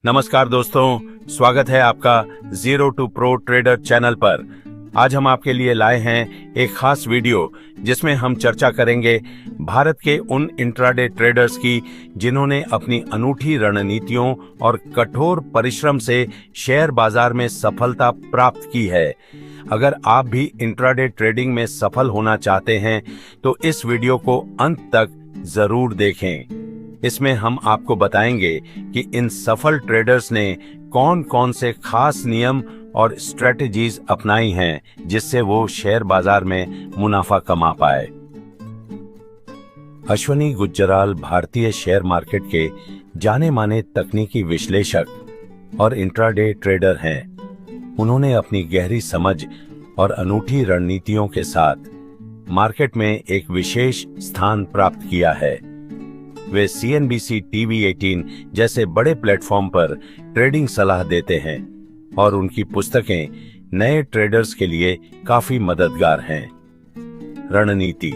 नमस्कार दोस्तों, स्वागत है आपका zero to pro trader channel पर। आज हम आपके लिए लाए हैं एक खास वीडियो जिसमें हम चर्चा करेंगे भारत के उन इंट्राडे ट्रेडर्स की जिन्होंने अपनी अनूठी रणनीतियों और कठोर परिश्रम से शेयर बाजार में सफलता प्राप्त की है। अगर आप भी इंट्राडे ट्रेडिंग में सफल होना चाहते हैं तो इस वीडियो को अंत तक जरूर देखें। इसमें हम आपको बताएंगे कि इन सफल ट्रेडर्स ने कौन कौन से खास नियम और स्ट्रेटजीज अपनाई हैं जिससे वो शेयर बाजार में मुनाफा कमा पाए। अश्वनी गुज्जराल भारतीय शेयर मार्केट के जाने माने तकनीकी विश्लेषक और इंट्राडे ट्रेडर हैं। उन्होंने अपनी गहरी समझ और अनूठी रणनीतियों के साथ मार्केट में एक विशेष स्थान प्राप्त किया है। वे CNBC TV 18 जैसे बड़े प्लेटफॉर्म पर ट्रेडिंग सलाह देते हैं और उनकी पुस्तकें नए ट्रेडर्स के लिए काफी मददगार हैं। रणनीति,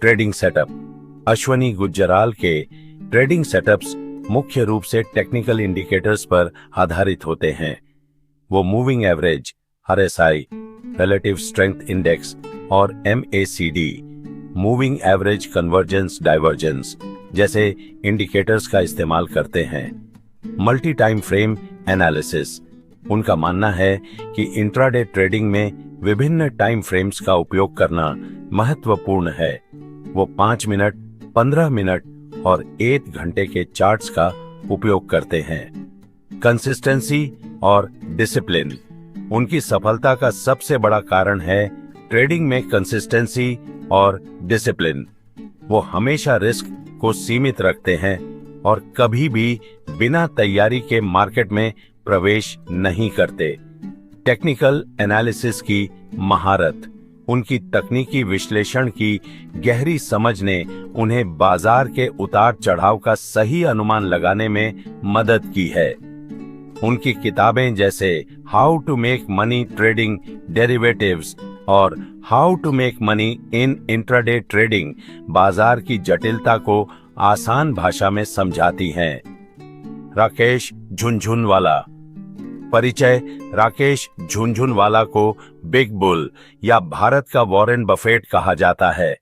ट्रेडिंग सेटअप। अश्वनी गुज्जराल के ट्रेडिंग सेटअप्स मुख्य रूप से टेक्निकल इंडिकेटर्स पर आधारित होते हैं। वो moving average, RSI, relative strength index और MACD, moving average convergence divergence जैसे इंडिकेटर्स का इस्तेमाल करते हैं। Multi time frame analysis. उनका मानना है कि इंट्राडे ट्रेडिंग में विभिन्न टाइम फ्रेम्स का उपयोग करना महत्वपूर्ण है। वो 5 मिनट, 15 मिनट और 1 घंटे के चार्ट्स का उपयोग करते हैं। कंसिस्टेंसी और डिसिप्लिन। उनकी सफलता का सबसे बड़ा कारण है ट्रेडिंग में कंसिस्टेंसी और डिसिप्लिन। वो हमेशा रिस्क को सीमित रखते हैं और कभी भी बिना तैयारी के मार्केट में प्रवेश नहीं करते। टेक्निकल एनालिसिस की महारत। उनकी तकनीकी विश्लेषण की गहरी समझ ने उन्हें बाजार के उतार चढ़ाव का सही अनुमान लगाने में मदद की है। उनकी किताबें जैसे how to make money trading derivatives और how to make money in intraday trading बाजार की जटिलता को आसान भाषा में समझाती हैं। राकेश झुनझुनवाला। परिचय। राकेश झुनझुनवाला को बिग बुल या भारत का वॉरेन बफेट कहा जाता है।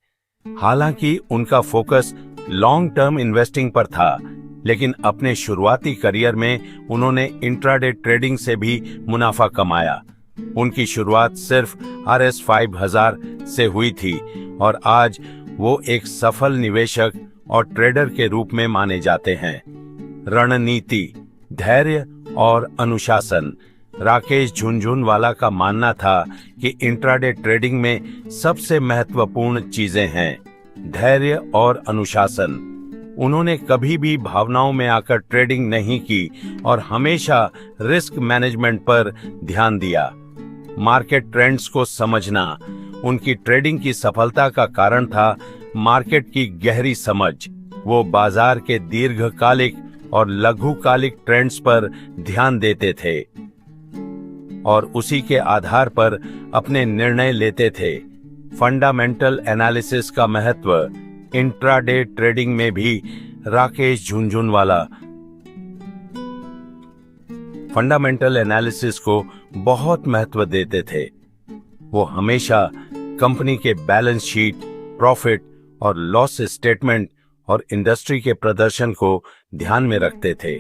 हालांकि उनका फोकस लॉन्ग टर्म इन्वेस्टिंग पर था, लेकिन अपने शुरुआती करियर में उन्होंने इंट्राडे ट्रेडिंग से भी मुनाफा कमाया। उनकी शुरुआत सिर्फ RS 5000 से हुई थी और आज वो एक सफल निवेशक और ट्रेडर के रूप में माने जाते हैं। रणनीति, धैर्य और अनुशासन। राकेश झुनझुनवाला का मानना था कि इंट्राडे ट्रेडिंग में सबसे महत्वपूर्ण चीजें हैं धैर्य और अनुशासन। उन्होंने कभी भी भावनाओं में आकर ट्रेडिंग नहीं की और हमेशा रिस्क मैनेजमेंट पर ध्यान दिया। मार्केट ट्रेंड्स को समझना। उनकी ट्रेडिंग की सफलता का कारण था मार्केट की गहरी समझ। वो बाजार के दीर्घकालिक और लघुकालिक ट्रेंड्स पर ध्यान देते थे और उसी के आधार पर अपने निर्णय लेते थे। फंडामेंटल एनालिसिस का महत्व। इंट्राडे ट्रेडिंग में भी राकेश झुनझुनवाला फंडामेंटल एनालिसिस को बहुत महत्व देते थे। वो हमेशा कंपनी के बैलेंस शीट, प्रॉफिट और लॉस स्टेटमेंट और इंडस्ट्री के प्रदर्शन को ध्यान में रखते थे।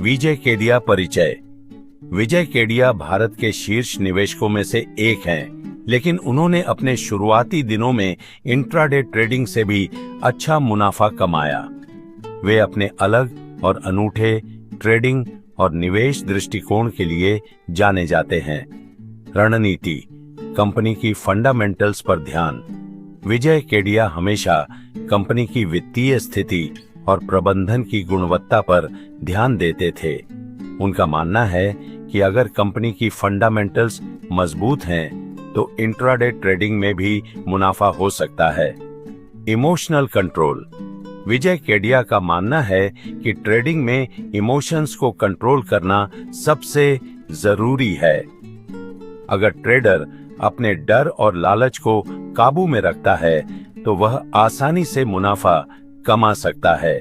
विजय केडिया परिचय। विजय केडिया भारत के शीर्ष निवेशकों में से एक हैं, लेकिन उन्होंने अपने शुरुआती दिनों में इंट्राडे ट्रेडिंग से भी अच्छा मुनाफा कमाया। वे अपने अलग और अनूठे ट्रेडिंग और निवेश दृष्टिकोण के लिए जाने जाते हैं। रणनीति, कंपनी की फंडामेंटल्स पर ध्यान। विजय केडिया हमेशा कंपनी की वित्तीय स्थिति और प्रबंधन की गुणवत्ता पर ध्यान देते थे। उनका मानना है कि अगर कंपनी की फंडामेंटल्स मजबूत हैं तो इंट्राडे ट्रेडिंग में भी मुनाफा हो सकता है। Emotional control. विजय केडिया का मानना है कि ट्रेडिंग में इमोशंस को कंट्रोल करना सबसे जरूरी है। अगर ट्रेडर अपने डर और लालच को काबू में रखता है तो वह आसानी से मुनाफा कमा सकता है।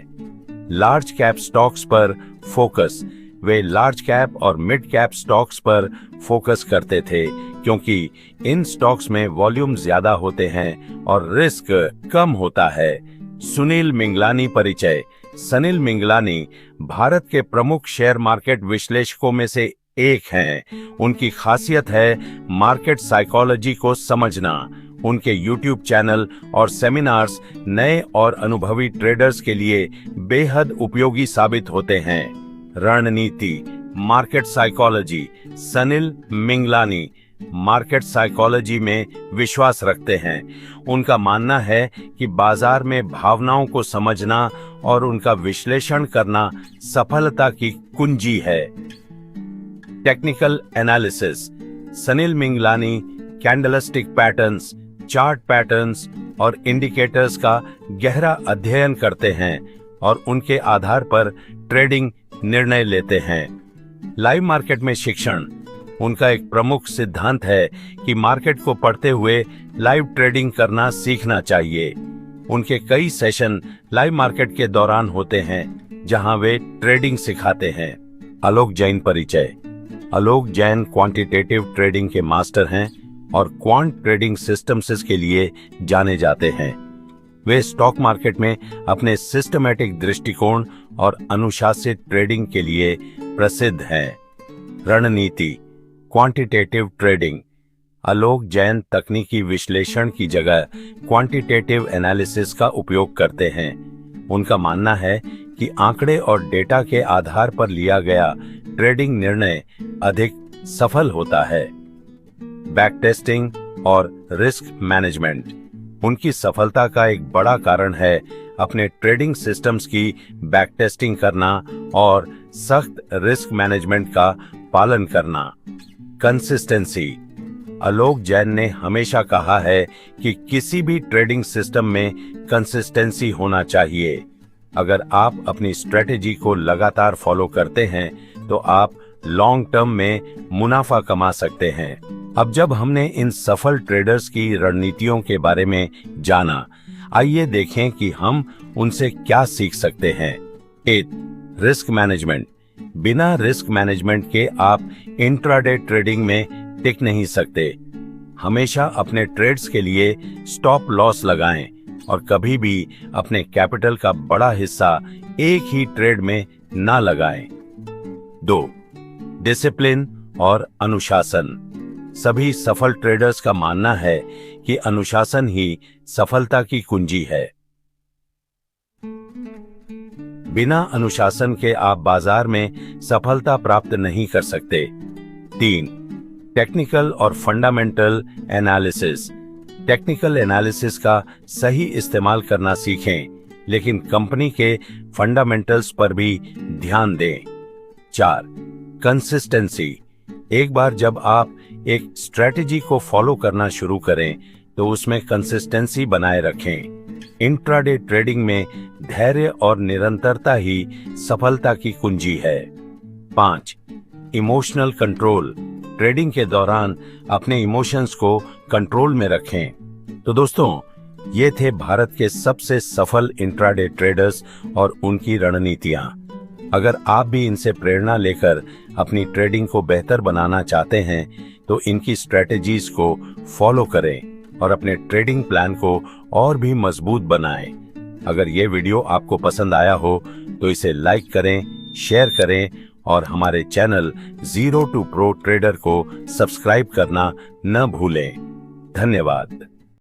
लार्ज कैप स्टॉक्स पर फोकस। वे लार्ज कैप और मिड कैप स्टॉक्स पर फोकस करते थे क्योंकि इन स्टॉक्स में वॉल्यूम ज्यादा होते हैं और रिस्क कम होता है। सुनील मिंगलानी परिचय। सनील मिंगलानी भारत के प्रमुख शेयर मार्केट विश्लेषकों में से एक हैं। उनकी खासियत है मार्केट साइकोलॉजी को समझना। उनके YouTube चैनल और सेमिनार्स नए और अनुभवी ट्रेडर्स के लिए बेहद उपयोगी साबित होते हैं। रणनीति, market psychology. Sunil Minglani market psychology में विश्वास रखते हैं। उनका मानना है कि बाजार में भावनाओं को समझना और उनका विश्लेषण करना सफलता की कुंजी है। Technical analysis. Sunil Minglani candlestick patterns, chart patterns और इंडिकेटर्स का गहरा अध्ययन करते हैं और उनके आधार पर ट्रेडिंग निर्णय लेते हैं। लाइव मार्केट में शिक्षण। उनका एक प्रमुख सिद्धांत है कि मार्केट को पढ़ते हुए लाइव ट्रेडिंग करना सीखना चाहिए। उनके कई सेशन लाइव मार्केट के दौरान होते हैं जहां वे ट्रेडिंग सिखाते हैं। आलोक जैन परिचय। आलोक जैन क्वांटिटेटिव ट्रेडिंग के मास्टर हैं और क्वांट ट्रेडिंग सिस्टम्स के लिए जाने जाते हैं। वे स्टॉक मार्केट में अपने सिस्टमैटिक दृष्टिकोण और अनुशासित ट्रेडिंग के लिए प्रसिद्ध हैं। रणनीति, क्वांटिटेटिव ट्रेडिंग। आलोक जैन तकनीकी विश्लेषण की जगह क्वांटिटेटिव एनालिसिस का उपयोग करते हैं। उनका मानना है कि आंकड़े और डेटा के आधार पर लिया गया ट्रेडिंग निर्णय अधिक सफल होता है। बैक टेस्टिंग और रिस्क मैनेजमेंट। उनकी सफलता का एक बड़ा कारण है अपने ट्रेडिंग सिस्टम्स की बैक टेस्टिंग करना और सख्त रिस्क मैनेजमेंट का पालन करना। कंसिस्टेंसी। आलोक जैन ने हमेशा कहा है कि किसी भी ट्रेडिंग सिस्टम में कंसिस्टेंसी होना चाहिए। अगर आप अपनी स्ट्रेटेजी को लगातार फॉलो करते हैं तो आप लॉन्ग टर्म में मुनाफा कमा सकते हैं। अब जब हमने इन सफल ट्रेडर्स की रणनीतियों के बारे में जाना, आइए देखें कि हम उनसे क्या सीख सकते हैं। 1. Risk management. बिना रिस्क मैनेजमेंट के आप इंट्राडे ट्रेडिंग में टिक नहीं सकते। हमेशा अपने ट्रेड्स के लिए स्टॉप लॉस लगाएं और कभी भी अपने कैपिटल का बड़ा हिस्सा एक ही ट्रेड में ना लगाएं। 2. डिसिप्लिन और अनुशासन। सभी सफल ट्रेडर्स का मानना है कि अनुशासन ही सफलता की कुंजी है। बिना अनुशासन के आप बाजार में सफलता प्राप्त नहीं कर सकते। 3. टेक्निकल और फंडामेंटल एनालिसिस। टेक्निकल एनालिसिस का सही इस्तेमाल करना सीखें, लेकिन कंपनी के फंडामेंटल्स पर भी ध्यान दें। 4. कंसिस्टेंसी। एक बार जब आप एक स्ट्रेटेजी को फॉलो करना शुरू करें तो उसमें कंसिस्टेंसी बनाए रखें। इंट्राडे ट्रेडिंग में धैर्य और निरंतरता ही सफलता की कुंजी है। 5. Emotional control. ट्रेडिंग के दौरान अपने इमोशंस को कंट्रोल में रखें। तो दोस्तों, ये थे भारत के सबसे सफल इंट्राडे ट्रेडर्स और उनकी रणनीतियां। अगर आप भी इनसे प्रेरणा लेकर अपनी ट्रेडिंग को बेहतर बनाना चाहते हैं तो इनकी स्ट्रेटेजीज को फॉलो करें और अपने ट्रेडिंग प्लान को और भी मजबूत बनाएं। अगर ये वीडियो आपको पसंद आया हो तो इसे लाइक करें, शेयर करें और हमारे channel zero to pro trader को सब्सक्राइब करना न भूलें। धन्यवाद।